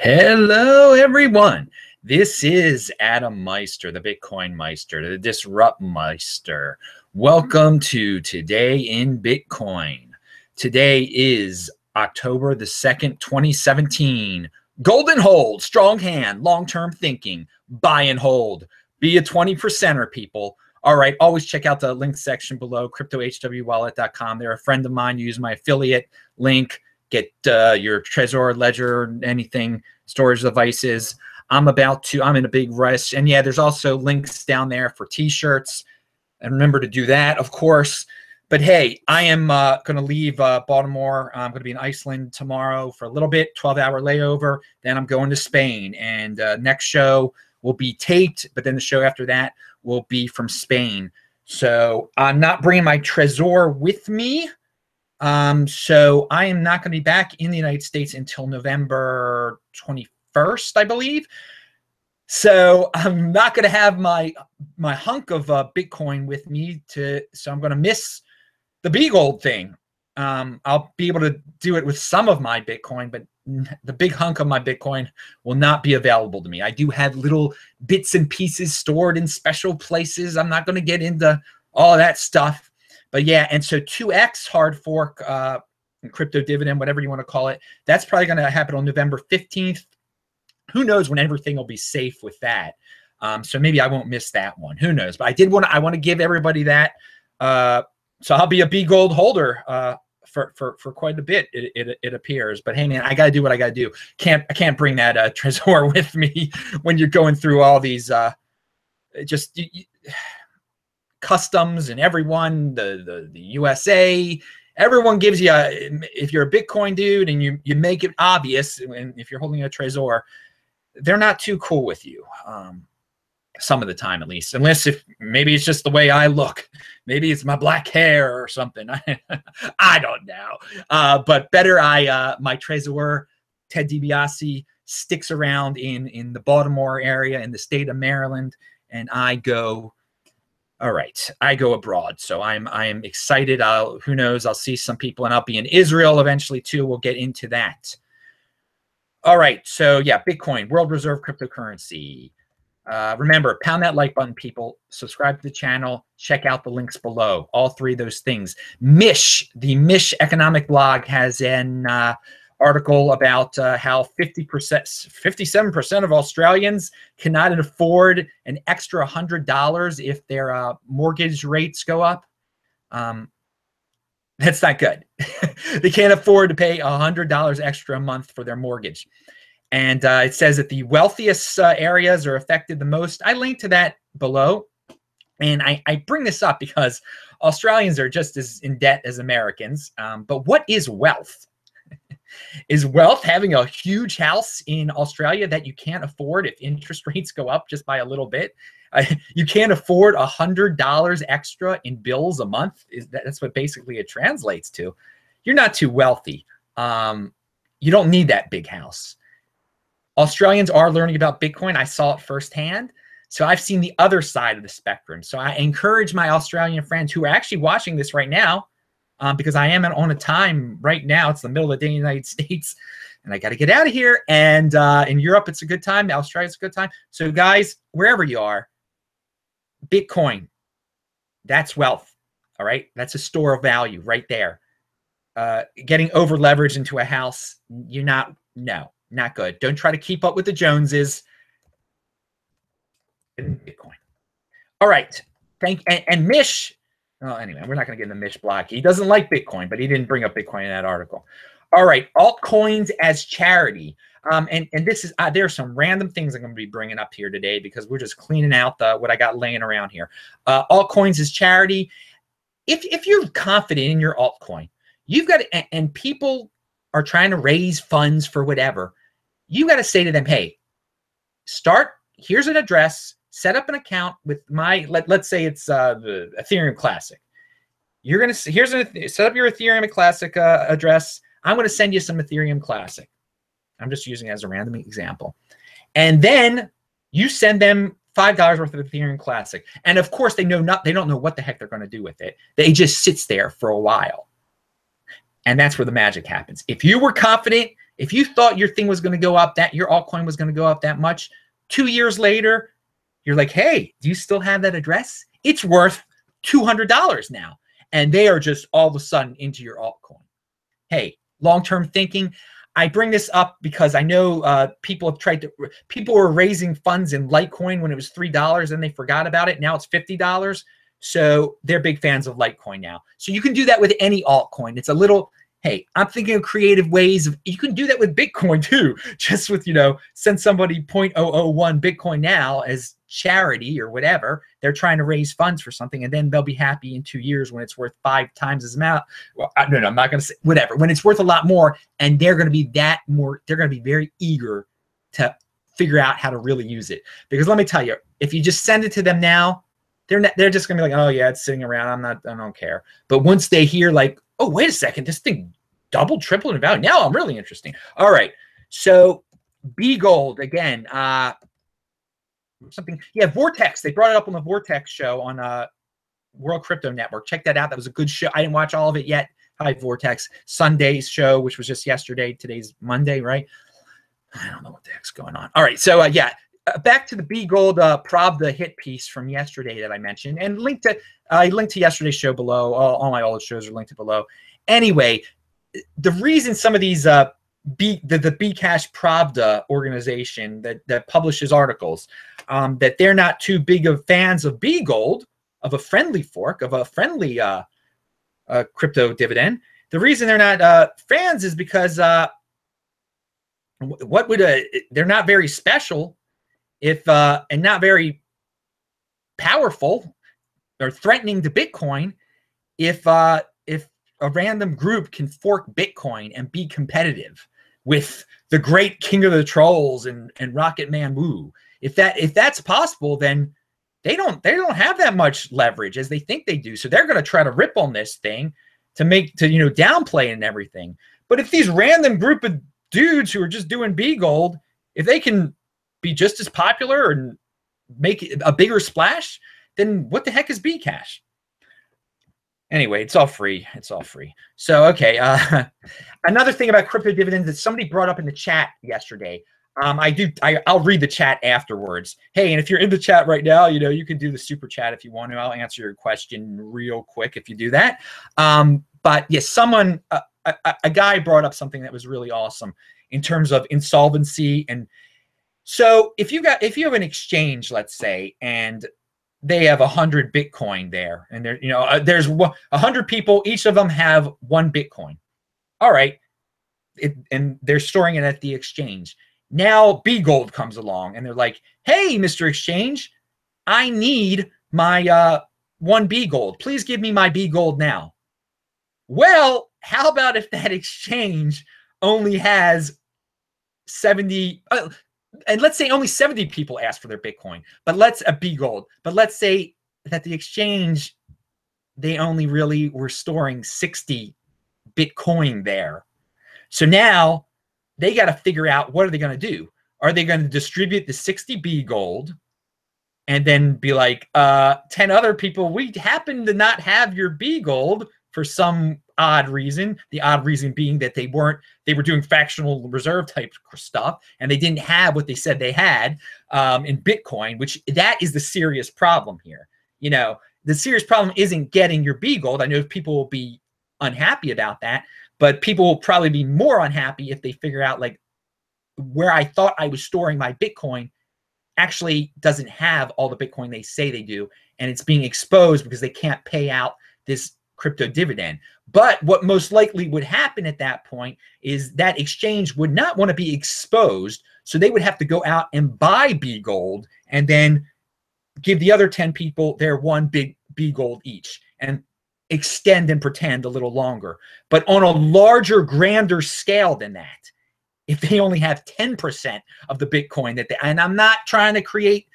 Hello, everyone. This is Adam Meister, the Bitcoin Meister, the Disrupt Meister. Welcome to Today in Bitcoin. Today is October the 2nd, 2017. Golden hold, strong hand, long-term thinking, buy and hold. Be a 20%er, people. All right, always check out the link section below, cryptohwwallet.com. They're a friend of mine. Use my affiliate link. Get your Trezor, Ledger, anything, storage devices. I'm in a big rush. And yeah, there's also links down there for t-shirts. And remember to do that, of course. But hey, I am going to leave Baltimore. I'm going to be in Iceland tomorrow for a little bit, 12-hour layover. Then I'm going to Spain. And next show will be taped, but then the show after that will be from Spain. So I'm not bringing my Trezor with me. So I am not going to be back in the United States until November 21st, I believe. So I'm not going to have my hunk of Bitcoin with me so I'm going to miss the big old thing. I'll be able to do it with some of my Bitcoin, but the big hunk of my Bitcoin will not be available to me. I do have little bits and pieces stored in special places. I'm not going to get into all of that stuff. But yeah, and so 2x hard fork, crypto dividend, whatever you want to call it, that's probably going to happen on November 15th. Who knows when everything will be safe with that? So maybe I won't miss that one. Who knows? But I want to give everybody that. So I'll be a B gold holder for quite a bit. It appears. But hey, man, I got to do what I got to do. I can't bring that Trezor with me when you're going through all these customs and everyone, the USA, everyone gives you if you're a Bitcoin dude and you make it obvious, and if you're holding a Trezor, they're not too cool with you. Some of the time, at least, unless if maybe it's just the way I look, maybe it's my black hair or something. I don't know. But better my Trezor, Ted DiBiase, sticks around in the Baltimore area in the state of Maryland, and I go. All right, I go abroad, so I'm excited. Who knows? I'll see some people, and I'll be in Israel eventually too. We'll get into that. All right, so yeah, Bitcoin, world reserve cryptocurrency. Remember, pound that like button, people. Subscribe to the channel. Check out the links below. All three of those things. The Mish economic blog has an article about how 57% of Australians cannot afford an extra $100 if their mortgage rates go up. That's not good. They can't afford to pay $100 extra a month for their mortgage. And it says that the wealthiest areas are affected the most. I link to that below. And I bring this up because Australians are just as in debt as Americans. But what is wealth? Is wealth having a huge house in Australia that you can't afford if interest rates go up just by a little bit? You can't afford $100 extra in bills a month. That's what basically it translates to. You're not too wealthy. You don't need that big house. Australians are learning about Bitcoin. I saw it firsthand. So I've seen the other side of the spectrum. So I encourage my Australian friends who are actually watching this right now, because I am on a time right now. It's the middle of the day in the United States, and I got to get out of here. And in Europe, it's a good time. Australia's a good time. So guys, wherever you are, Bitcoin, that's wealth. All right. That's a store of value right there. Getting over leveraged into a house, not good. Don't try to keep up with the Joneses. Bitcoin. All right. And Mish. Well, anyway, we're not going to get in the Mish block. He doesn't like Bitcoin, but he didn't bring up Bitcoin in that article. All right, altcoins as charity. And this is there are some random things I'm going to be bringing up here today because we're just cleaning out what I got laying around here. Altcoins as charity. If you're confident in your altcoin, you've got to, and people are trying to raise funds for whatever, you got to say to them, hey, here's an address. Set up an account with let's say it's the Ethereum Classic. You're going to set up your Ethereum Classic address. I'm going to send you some Ethereum Classic. I'm just using it as a random example. And then you send them $5 worth of Ethereum Classic. And of course, they don't know what the heck they're going to do with it. They just sits there for a while. And that's where the magic happens. If you were confident If you thought your thing was going to go up, that your altcoin was going to go up that much, 2 years later, you're like, hey, do you still have that address? It's worth $200 now. And they are just all of a sudden into your altcoin. Hey, long-term thinking. I bring this up because I know people were raising funds in Litecoin when it was $3 and they forgot about it. Now it's $50. So they're big fans of Litecoin now. So you can do that with any altcoin. It's a little, hey, I'm thinking of creative ways of, you can do that with Bitcoin too. Just with, send somebody 0.001 Bitcoin now as charity or whatever. They're trying to raise funds for something, and then they'll be happy in 2 years when it's worth 5 times as amount. Well, no, I'm not going to say whatever. When it's worth a lot more, and they're going to be they're going to be very eager to figure out how to really use it. Because let me tell you, if you just send it to them now, they're just going to be like, oh yeah, it's sitting around. I don't care. But once they hear like, oh, wait a second, this thing doubled, tripled in value. Now I'm really interesting. All right. So B Gold again, Vortex. They brought it up on the Vortex show on World Crypto Network. Check that out. That was a good show. I didn't watch all of it yet. Hi, Vortex. Sunday's show, which was just yesterday. Today's Monday, right? I don't know what the heck's going on. All right. So back to the B Gold Pravda hit piece from yesterday that I mentioned, and I linked to yesterday's show below. All my old shows are linked to below. Anyway, the reason some of these the Bcash Pravda organization that publishes articles that they're not too big of fans of B Gold, of a friendly fork, of a friendly crypto dividend. The reason they're not fans is because they're not very special if and not very powerful or threatening to Bitcoin if a random group can fork Bitcoin and be competitive with the great king of the trolls and Rocket Man Woo. If that's possible, then they don't have that much leverage as they think they do. So they're going to try to rip on this thing to downplay it and everything. But if these random group of dudes who are just doing B Gold, if they can be just as popular and make a bigger splash, then what the heck is Bcash? Anyway, it's all free. It's all free. So, okay. Another thing about crypto dividends that somebody brought up in the chat yesterday. I'll read the chat afterwards. Hey, and if you're in the chat right now, you can do the super chat if you want to. I'll answer your question real quick if you do that. But yes, a guy brought up something that was really awesome in terms of insolvency. And so if you have an exchange, let's say, and they have 100 Bitcoin there, and there's 100 people, each of them have 1 Bitcoin. All right. And they're storing it at the exchange. Now B Gold comes along and they're like, hey, Mr. Exchange, I need my 1 B Gold. Please give me my B Gold now. Well, how about if that exchange only has 70, and let's say only 70 people ask for their Bitcoin, but let's B Gold. But let's say that the exchange, they only really were storing 60 Bitcoin there. So now they got to figure out, what are they going to do? Are they going to distribute the 60 B Gold and then be like, 10 other people, we happen to not have your B Gold for some odd reason, the odd reason being that they were doing fractional reserve type stuff and they didn't have what they said they had in Bitcoin, which that is the serious problem here. The serious problem isn't getting your B Gold. I know people will be unhappy about that, but people will probably be more unhappy if they figure out, like, where I thought I was storing my Bitcoin actually doesn't have all the Bitcoin they say they do, and it's being exposed because they can't pay out this crypto dividend. But what most likely would happen at that point is that exchange would not want to be exposed, so they would have to go out and buy B Gold and then give the other 10 people their 1 big B Gold each and extend and pretend a little longer. But on a larger, grander scale than that, if they only have 10% of the Bitcoin and I'm not trying to create,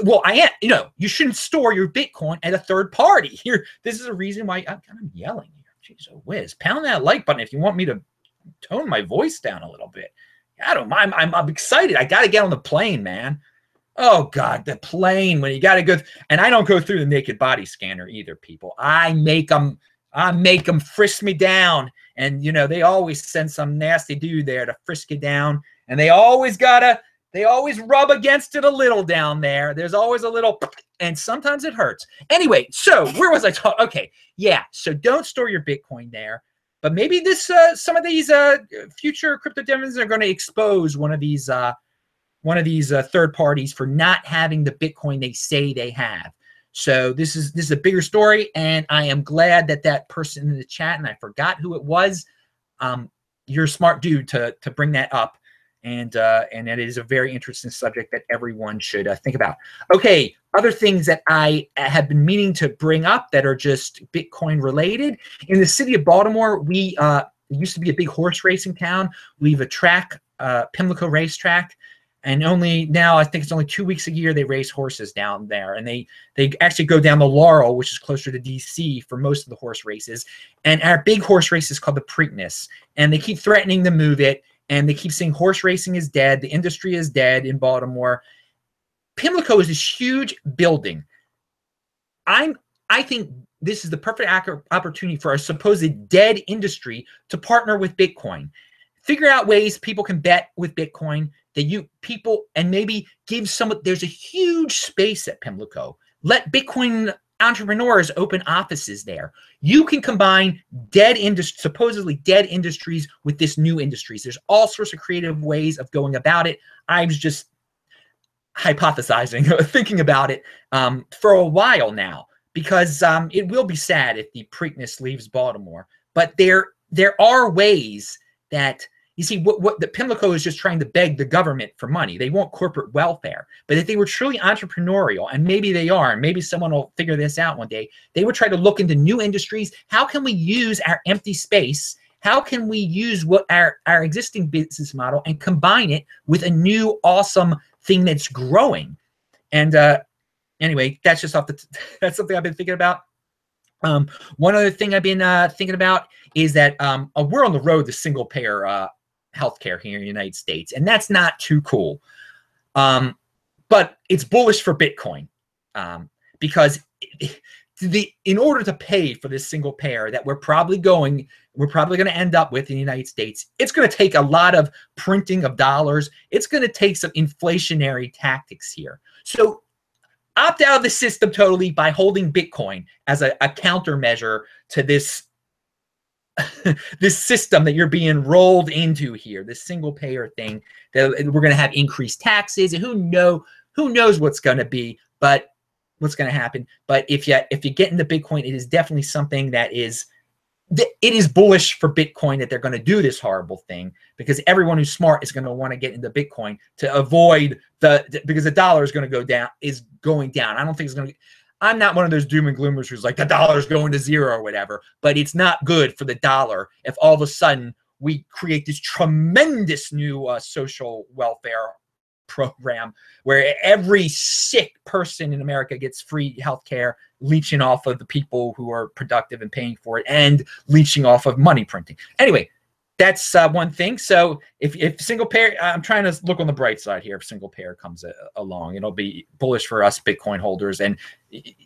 well, I am, you shouldn't store your Bitcoin at a third party here. This is a reason why I'm yelling here. Jeez, oh whiz, pound that like button if you want me to tone my voice down a little bit. I don't mind. I'm excited. I got to get on the plane, man. Oh God, the plane, when you got to go, and I don't go through the naked body scanner either, people. I make them I make them frisk me down. And, you know, they always send some nasty dude there to frisk you down. And they always rub against it a little down there. There's always a little, and sometimes it hurts. Anyway, so where was I talking? Okay, yeah, so don't store your Bitcoin there. But maybe this, some of these future crypto demons are going to expose one of these third parties for not having the Bitcoin they say they have. So this is a bigger story, and I am glad that that person in the chat, and I forgot who it was. You're a smart dude to bring that up, and it is a very interesting subject that everyone should think about. Okay, other things that I have been meaning to bring up that are just Bitcoin related. In the city of Baltimore, we used to be a big horse racing town. We have a track, Pimlico racetrack. And only now, I think it's only 2 weeks a year, they race horses down there. And they actually go down the Laurel, which is closer to DC, for most of the horse races. And our big horse race is called the Preakness. And they keep threatening to move it. And they keep saying horse racing is dead. The industry is dead in Baltimore. Pimlico is this huge building. I think this is the perfect opportunity for a supposed dead industry to partner with Bitcoin. Figure out ways people can bet with Bitcoin, that and maybe give there's a huge space at Pimlico. Let Bitcoin entrepreneurs open offices there. You can combine supposedly dead industries with this new industries. There's all sorts of creative ways of going about it. I was just hypothesizing, thinking about it for a while now, because it will be sad if the Preakness leaves Baltimore. But there are ways that, you see, what the Pimlico is just trying to beg the government for money. They want corporate welfare. But if they were truly entrepreneurial, and maybe they are, and maybe someone will figure this out one day, they would try to look into new industries. How can we use our empty space? How can we use what our existing business model and combine it with a new awesome thing that's growing? And anyway, that's just that's something I've been thinking about. One other thing I've been thinking about is that we're on the road to single payer healthcare here in the United States, and that's not too cool. But it's bullish for Bitcoin because in order to pay for this single payer that we're probably going to end up with in the United States, it's going to take a lot of printing of dollars. It's going to take some inflationary tactics here. So opt out of the system totally by holding Bitcoin as a countermeasure to this this system that you're being rolled into here, this single payer thing, that we're going to have increased taxes, and who knows what's going to be, but what's going to happen. But if you get into Bitcoin, it is definitely something that is bullish for Bitcoin, that they're going to do this horrible thing, because everyone who's smart is going to want to get into Bitcoin to avoid because the dollar is going down. I don't think it's going to. I'm not one of those doom and gloomers who's like the dollar's going to zero or whatever, but it's not good for the dollar if all of a sudden we create this tremendous new social welfare program where every sick person in America gets free healthcare, leeching off of the people who are productive and paying for it, and leeching off of money printing. Anyway, that's one thing. So if single payer, I'm trying to look on the bright side here. If single payer comes along, it'll be bullish for us Bitcoin holders, and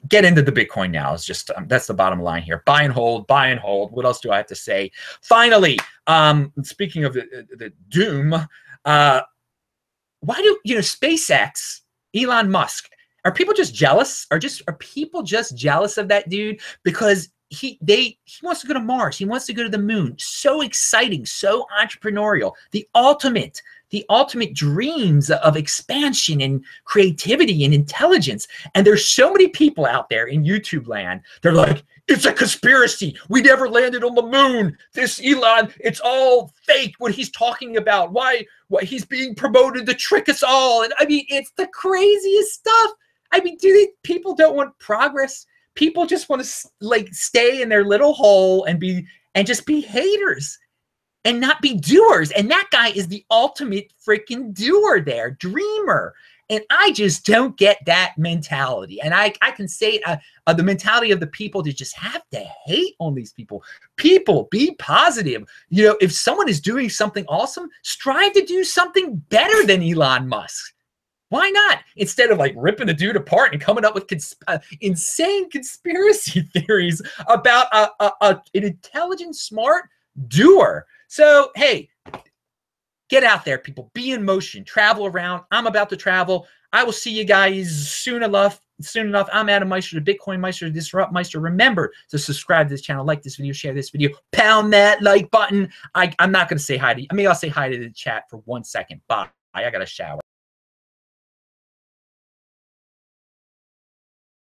get into the Bitcoin now. It's just that's the bottom line here. Buy and hold, buy and hold. What else do I have to say? Finally, speaking of the doom, why do SpaceX, Elon Musk, are people just jealous? Are people just jealous of that dude because he wants to go to Mars, he wants to go to the moon? So exciting, so entrepreneurial, the ultimate dreams of expansion and creativity and intelligence. And there's so many people out there in YouTube land, they're like, it's a conspiracy, we never landed on the moon, this Elon, it's all fake what he's talking about, why he's being promoted to trick us all. And I mean, it's the craziest stuff. I mean, people don't want progress? People just want to stay in their little hole and just be haters and not be doers. And that guy is the ultimate freaking doer there, dreamer. And I just don't get that mentality. And I can say the mentality of the people to just have to hate on these people. People, be positive. If someone is doing something awesome, strive to do something better than Elon Musk. Why not? Instead of like ripping the dude apart and coming up with insane conspiracy theories about an intelligent, smart doer. So, hey, get out there, people. Be in motion. Travel around. I'm about to travel. I will see you guys soon enough. I'm Adam Meister, the Bitcoin Meister, the Disrupt Meister. Remember to subscribe to this channel, like this video, share this video, pound that like button. I'm not going to say hi to you. I mean, I'll say hi to the chat for 1 second. Bye. I got to shower.